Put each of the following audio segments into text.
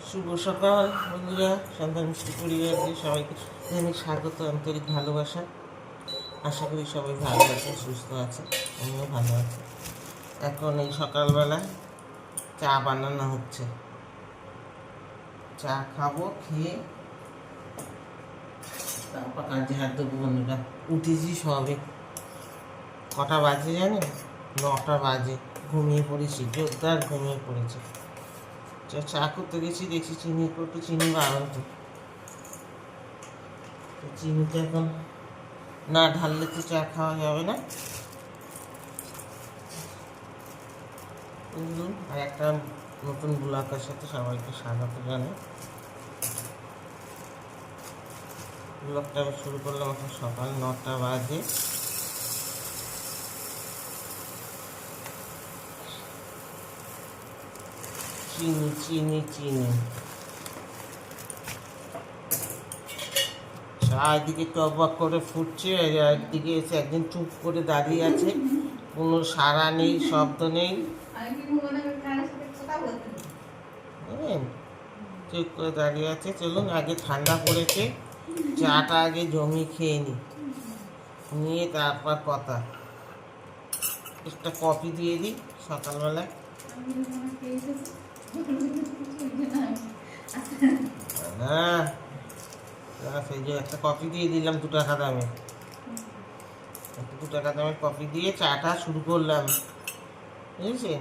শুভ সকাল বন্ধুরা, সন্তান মিষ্টি পরিবারকে সবাইকে জানাই স্বাগত, আন্তরিক ভালোবাসা। আশা করি সবাই ভালো আছে, সুস্থ আছে, আমিও ভালো আছি। এখন এই সকালবেলা চা বানানো হচ্ছে, চা খাবো, খেয়ে তারপর কাজে হাত দেবো। বন্ধুরা উঠেছি সবে, কটা বাজে জানো? 9টা বাজে। ঘুমিয়ে পড়েছি, জোরদার ঘুমিয়ে পড়েছি। চা করতে গেছি, দেখছি চিনি একটু চিনি বাড়ন্ত, চিনিটা এখন না ঢাললে তো চা খাওয়া যাবে না। বুঝলুন, আর একটা নতুন ব্লগের সাথে সবাইকে স্বাগত জানাই। ব্লগটা আমি শুরু করলাম এখন সকাল 9টা বাজে। চিনি চিনি চিনি চা একদিকে টকবক করে ফুটছে, একদিকে এসে একদিন চুপ করে দাঁড়িয়ে আছে, কোনো সাড়া নেই, শব্দ নেই। চুপ করে দাঁড়িয়ে আছে। চলুন, আগে ঠান্ডা পড়েছে, চাটা আগে জমি খেয়ে নিয়ে তারপর কথা। একটা কফি দিয়ে দিই সকালবেলায়। হ্যাঁ, সেই যে একটা কফি দিয়ে দিলাম 2 টাকা দামে, 2 টাকা দামের কফি দিয়ে চাটা শুরু করলাম, বুঝেছেন?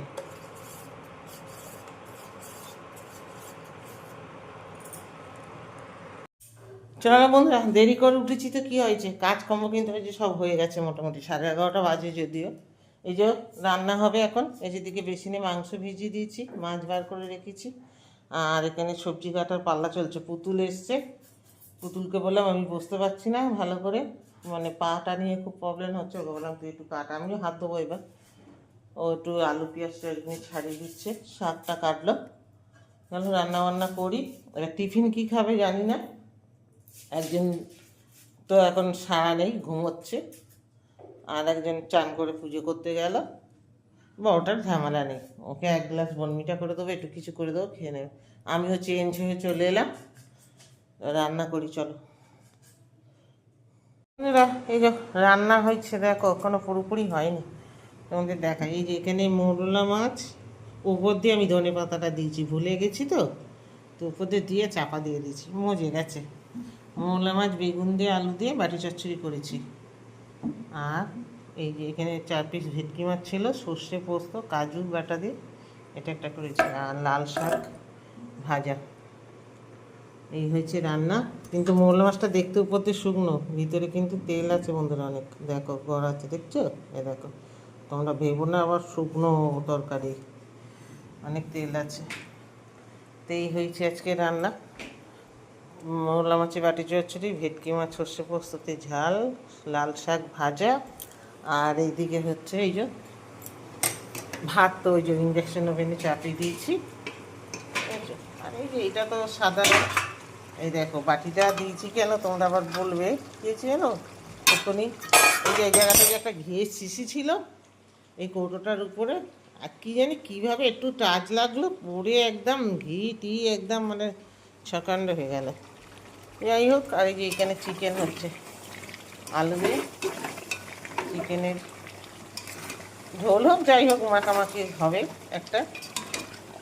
চলো বন্ধুরা, দেরি করে উঠেছি তো কী হয়েছে, কাজকর্ম কিন্তু হয়েছে, সব হয়ে গেছে মোটামুটি। 11:30টা বাজে যদিও। এই যে রান্না হবে এখন। এই যেদিকে বেসিনে মাংস ভিজিয়ে দিয়েছি, মাছ বার করে রেখেছি, আর এখানে সবজি কাটার পাল্লা চলছে। পুতুল এসছে, পুতুলকে বললাম আমি বসতে পারছি না ভালো করে, মানে পাটা নিয়ে খুব প্রবলেম হচ্ছে। ওকে বললাম তুই একটু কাট, আমিও হাত দেবো এবার। ও একটু আলু পেঁয়াজটা এমনি ছাড়িয়ে দিচ্ছে, শাকটা কাটলো। তাহলে রান্না বান্না করি। এবার টিফিন কী খাবে জানি না। একজন তো এখন সারা নেই, ঘুমোচ্ছে, আর একজন চান করে পুজো করতে গেল। বড়টার ঝামেলা নেই, ওকে 1 গ্লাস বনমিটা করে দেবো, একটু কিছু করে দেবো, খেয়ে নেবে। আমিও চেঞ্জ হয়ে চলে এলাম, রান্না করি চলো। এই যে রান্না হয়েছে, দেখো এখনো পুরোপুরি হয়নি, তোমাদের দেখাই। এই যে এখানে মোরলা মাছ, উপর দিয়ে আমি ধনে পাতাটা দিয়েছি, ভুলে গেছি তো উপর দিয়ে চাপা দিয়ে দিয়েছি, মজে গেছে। মোরলা মাছ বেগুন দিয়ে আলু দিয়ে বাটি চচ্চড়ি করেছি। আর এই যে এখানে 4 পিস ভেটকি মাছ ছিল, সর্ষে পোস্ত কাজু বাটা দিয়ে এটা একটা করেছি, আর লাল শাক ভাজা। এই হয়েছে রান্না। কিন্তু মোরলা মাছটা দেখতে উপর দিয়ে শুকনো, ভিতরে কিন্তু তেল আছে বন্ধুরা অনেক, দেখো গড়াচ্ছে, দেখছো? এ দেখো, তোমরা ভেবো না আবার শুকনো তরকারি, অনেক তেল আছে। তো এই হয়েছে আজকে রান্না, মোরলা মাছের বাটি চচ্চড়ি, ভেটকি মাছ সর্ষে পোস্ততে ঝাল, লাল শাক ভাজা, আর এইদিকে হচ্ছে এই যে ভাত, তো ওই যে ইন্ডাকশন ওভেনে চাপিয়ে দিয়েছি। আর এই যে এইটা তো সাধারণ। এই দেখো বাটিটা দিয়েছি কেন তোমরা আবার বলবে, দিয়েছি জানো ওখানে, এই যে এই জায়গাটা যে একটা ঘিয়ের শিশি ছিল এই কৌটোটার উপরে, আর কি জানি কীভাবে একটু টাচ লাগলো, পরে একদম ঘি টি একদম মানে ছকাণ্ড হয়ে গেল। যাই হোক, আর এই যে এখানে চিকেন হচ্ছে, আলু দিয়ে চিকেনের ঝোল হোক যাই হোক মাখামাখি হবে একটা,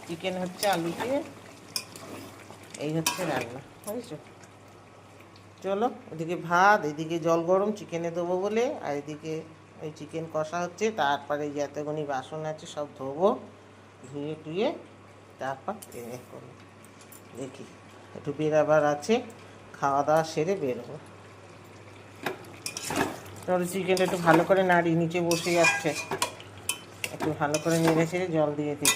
চিকেন হচ্ছে আলু দিয়ে। এই হচ্ছে রান্না, বুঝেছো? চলো, ওদিকে ভাত, এদিকে জল গরম চিকেনে দেবো বলে, আর এদিকে ওই চিকেন কষা হচ্ছে। তারপরে এই এতগুনি বাসন আছে সব ধোবো, ধুয়ে টুয়ে তারপর এনে করবো। দেখি একটু বেরাবার আছে, খাওয়া দাওয়া সেরে বেরোবো। চলো চিকেনটা একটু ভালো করে নাড়ি, নিচে বসে যাচ্ছে, একটু ভালো করে নেড়ে ছেড়ে জল দিয়ে দিই।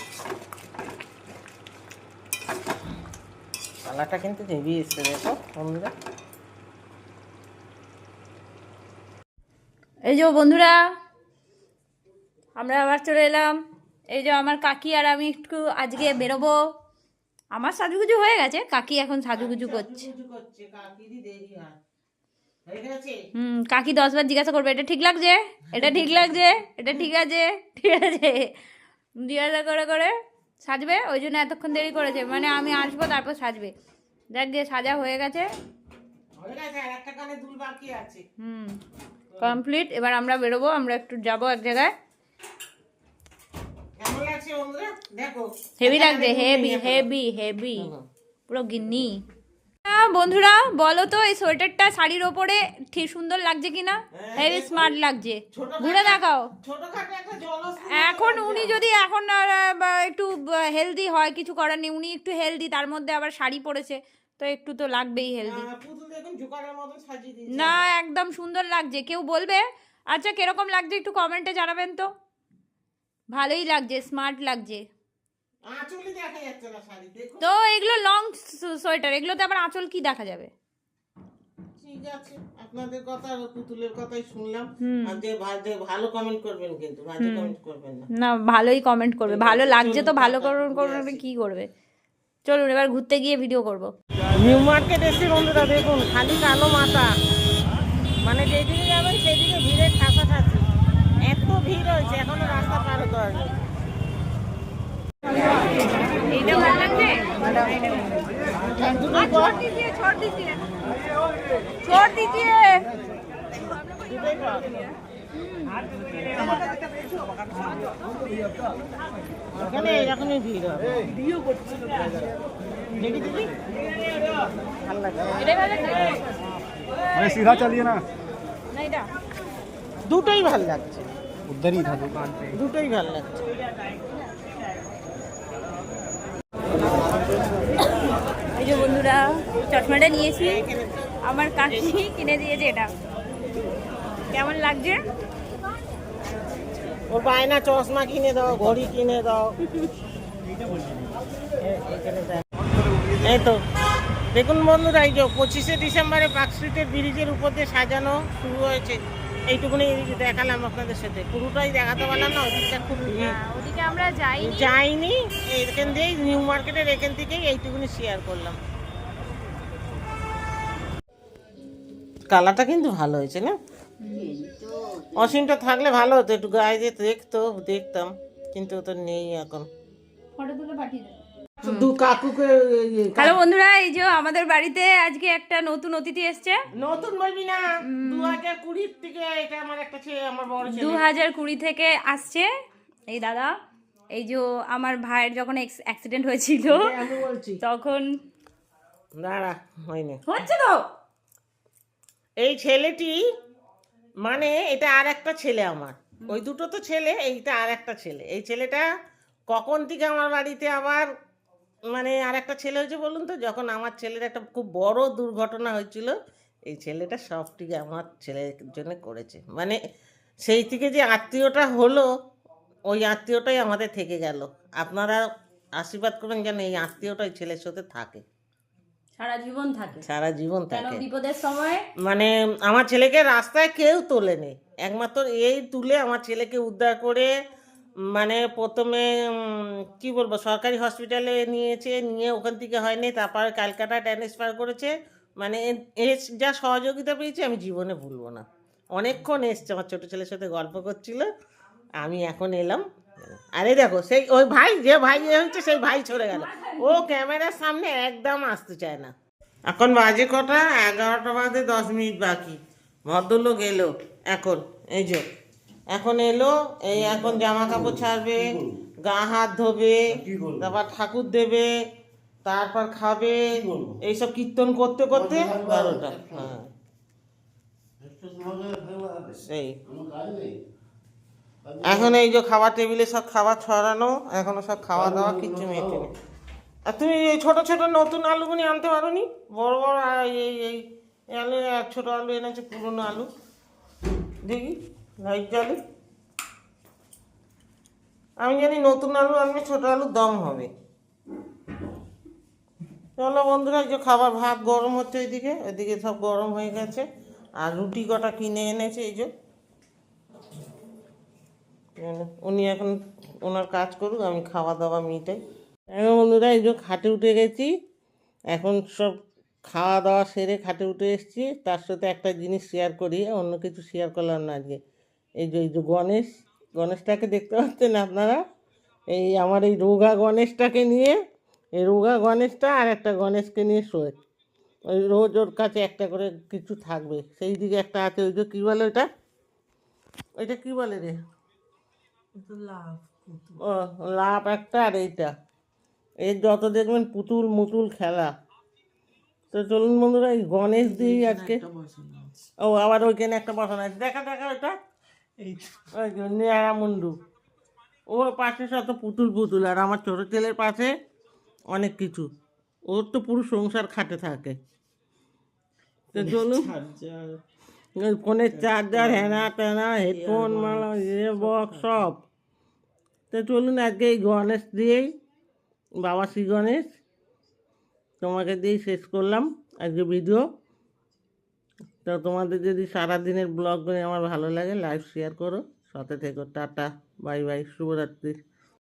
কালারটা কিন্তু হেভি এসছে দেখো বন্ধুরা। এই যে বন্ধুরা, আমরা আবার চলে এলাম। এই যে আমার কাকি আর আমি একটু আজকে বেরোবো। আমার সাজুগুজু হয়ে গেছে, কাকি এখন সাজুগুজু করছে। কাকি 10 বার জিজ্ঞাসা করবে এটা ঠিক লাগছে, এটা ঠিক লাগছে, এটা ঠিক আছে, ঠিক আছে, জিজ্ঞাসা করে করে সাজবে, ওই জন্য এতক্ষণ দেরি করেছে, মানে আমি আসবো তারপর সাজবে। দেখ গিয়ে সাজা হয়ে গেছে। কমপ্লিট। এবার আমরা বেরোবো, আমরা একটু যাবো এক জায়গায়। হেভি লাগছে, হেভি হেভি হেভি, পুরো গিন্নি। বন্ধুরা বলো তো এই সোয়েটারটা শাড়ির ওপরে ঠিক সুন্দর লাগছে কিনা? হেভি স্মার্ট লাগছে, ঘুরে দেখাও। এখন উনি যদি এখন একটু হেলদি হয়, কিছু করার নেই, উনি একটু হেলদি, তার মধ্যে আবার শাড়ি পরেছে, তো একটু তো লাগবেই হেলদি। না একদম সুন্দর লাগছে। কেউ বলবে আচ্ছা কিরকম লাগছে একটু কমেন্টে জানাবেন তো। ভালোই লাগছে, স্মার্ট লাগছে। তো এগুলো লং সোয়েটার, এগুলোতে আবার আঁচল কি দেখা যাবে? ঠিক আছে, আপনাদের কথা আর পুতুলের কথাই শুনলাম। আর যে ভালো কমেন্ট করবেন, কিন্তু বাজে কমেন্ট করবেন না। না ভালোই কমেন্ট করবে, ভালো লাগছে তো ভালো করবে, কি করবে। চলুন এবার ঘুরতে গিয়ে ভিডিও করব। নিউ মার্কেট এসে বন্ধুরা দেখুন খালি কালো মাথা, মানে যেদিকে যাবেন সেদিকে ভিড়ের ঠাসাঠাসি, এত ভিড় হয়েছে এখনো রাস্তা পার হতে হয়নি। এইটা ভালো লাগছে। छोड़ दीजिए। এখানে এরকমই ভিড় হবে। দেখি দিদি ভালো লাগছে, सीधा चलिए ना, দুটোই ভালো লাগছে, उधर ही था दुकान पे। দুটোই ভালো লাগছে। এই যে বন্ধুরা চশমাটা নিয়েছি, আমার কাকি কিনে দিয়েছে। এটা কেমন লাগছে? ও বায়না চশমা কিনে দাও, ঘড়ি কিনে দাও। এই তো দেখুন বন্ধুরা, এই যে 25শে ডিসেম্বরে পার্ক স্ট্রিটের ব্রিজের উপর দিয়ে সাজানো শুরু হয়েছে। এইটুকুনি দেখালাম আপনাদের সাথে, পুরোটাই দেখাতে পারলাম না, ওদিকটা খুব ভিড়, ওদিকে আমরা যাইনি। এখান দিয়েই নিউ মার্কেটের এখান থেকেই এইটুকুনি শেয়ার করলাম। কালারটা কিন্তু ভালো হয়েছে না? অসীমটা থাকলে ভালো হতো, একটু গায়ে দিয়ে দেখতাম, কিন্তু ও তো নেই এখন। ফটো তুলে পাঠিয়ে দেব। হ্যালো বন্ধুরা, এই যে আমাদের বাড়িতে আজকে একটা নতুন অতিথি এসছে। নতুন বলবি না, 2020 থেকে এটা আমার একটা ছেলে, আমার বড় ছেলে 2020 থেকে আসছে এই দাদা। এই যে আমার ভাইয়ের যখন অ্যাক্সিডেন্ট হয়েছিল আমি বলছি তখন দাঁড়া হয়নি হচ্ছে তো এই ছেলেটি, মানে এটা আর একটা ছেলে আমার, ওই দুটো তো ছেলে, এইটা আর একটা ছেলে। এই ছেলেটা কখন থেকে আমার বাড়িতে আবার মানে আর একটা ছেলে হয়েছে বলুন তো, যখন আমার ছেলের একটা খুব বড় দুর্ঘটনা হয়েছিল, এই ছেলেটা সবটিকে আমার ছেলের জন্য করেছে। মানে সেই থেকে যে আত্মীয়টা হলো, ওই আত্মীয়টাই আমাদের থেকে গেল। আপনারা আশীর্বাদ করবেন যেন এই আত্মীয়টাই ছেলের সাথে থাকে, সারা জীবন থাকে, সারা জীবন থাকে। বিপদের সময় মানে আমার ছেলেকে রাস্তায় কেউ তোলেনি, একমাত্র এই তুলে আমার ছেলেকে উদ্ধার করে, মানে প্রথমে কি বলবো সরকারি হসপিটালে নিয়েছে, নিয়ে ওখান থেকে হয়নি, তারপরে ক্যালকাটা ট্রান্সফার করেছে। মানে এর যা সহযোগিতা পেয়েছি আমি জীবনে ভুলবো না। অনেকক্ষণ এসছে, আমার ছোটো ছেলের সাথে গল্প করছিল, আমি এখন এলাম। আরে দেখো সেই ওই ভাই, যে ভাই হচ্ছে সেই ভাই চলে গেল, ও ক্যামেরার সামনে একদম আসতে চায় না। এখন বাজে কটা? 11টা বাজে 10 মিনিট বাকি। ভদ্রলোক এলো এখন, এই যে এখন এলো, এই এখন জামা কাপড় ছাড়বে, গা হাত ধোবে, তারপর ঠাকুর দেবে, তারপর খাবে, এইসব কীর্তন করতে করতে 12টা। হ্যাঁ সেই এখন এই যে খাবার টেবিলে সব খাবার ছড়ানো, এখনো সব খাওয়া দাওয়া কিচ্ছু মেটে নেই। আর তুমি এই ছোটো ছোটো নতুন আলুগুনি আনতে পারো নি? বড় বড় এই আলু, এক ছোটো আলু এনেছে, পুরনো আলু, দেখি লাইট আলু। আমি জানি নতুন আলু আনবে, ছোটো আলুর দম হবে। চলো বন্ধুরা, যে খাবার ভাত গরম হচ্ছে ওইদিকে, ওইদিকে সব গরম হয়ে গেছে। আর রুটি কটা কিনে এনেছে, এই যে উনি এখন ওনার কাজ করুক, আমি খাওয়া দাওয়া মিটাই। এখন বন্ধুরা এই যে খাটে উঠে গেছি, এখন সব খাওয়া দাওয়া সেরে খাটে উঠে এসেছি। তার সাথে একটা জিনিস শেয়ার করি, অন্য কিছু শেয়ার করলাম না আজকে। এই যে গণেশটাকে দেখতে পাচ্ছেন আপনারা, এই আমার এই রোগা গণেশটাকে নিয়ে, এই রোগা গণেশটা আর একটা গণেশকে নিয়ে শোয়। ওই রোজ ওর কাছে একটা করে কিছু থাকবে। সেই দিকে একটা আছে, ওই যে কী বলে ওইটা, ওইটা কী বলে রে, ও লাভ একটা, আর এইটা, এর যত দেখবেন পুতুল মুতুল খেলা। তো চলুন বন্ধুরা, এই গণেশ দিই আজকে। ও আবার ওইখানে একটা বসানো আছে, দেখা দেখা ওইটা, ওই যে নেয়ারা মুন্ডু, ওর পাশে শত পুতুল পুতুল, আর আমার ছোটো ছেলের পাশে অনেক কিছু। ওর তো পুরো সংসার খাটে থাকে। তো চলুন, ওই ফোনের চার্জার, হ্যানা ট্যানা, হেডফোন, মালা, বক্স সব। তো চলুন আজকে এই গণেশ দিয়েই, বাবা শ্রী গণেশ, তোমাকে দিয়েই শেষ করলাম আজকে ভিডিও। তো তোমাদের যদি সারাদিনের ব্লগগুলো আমার ভালো লাগে, লাইক শেয়ার করো, সাথে থেকো। টাটা, বাই বাই, শুভরাত্রি।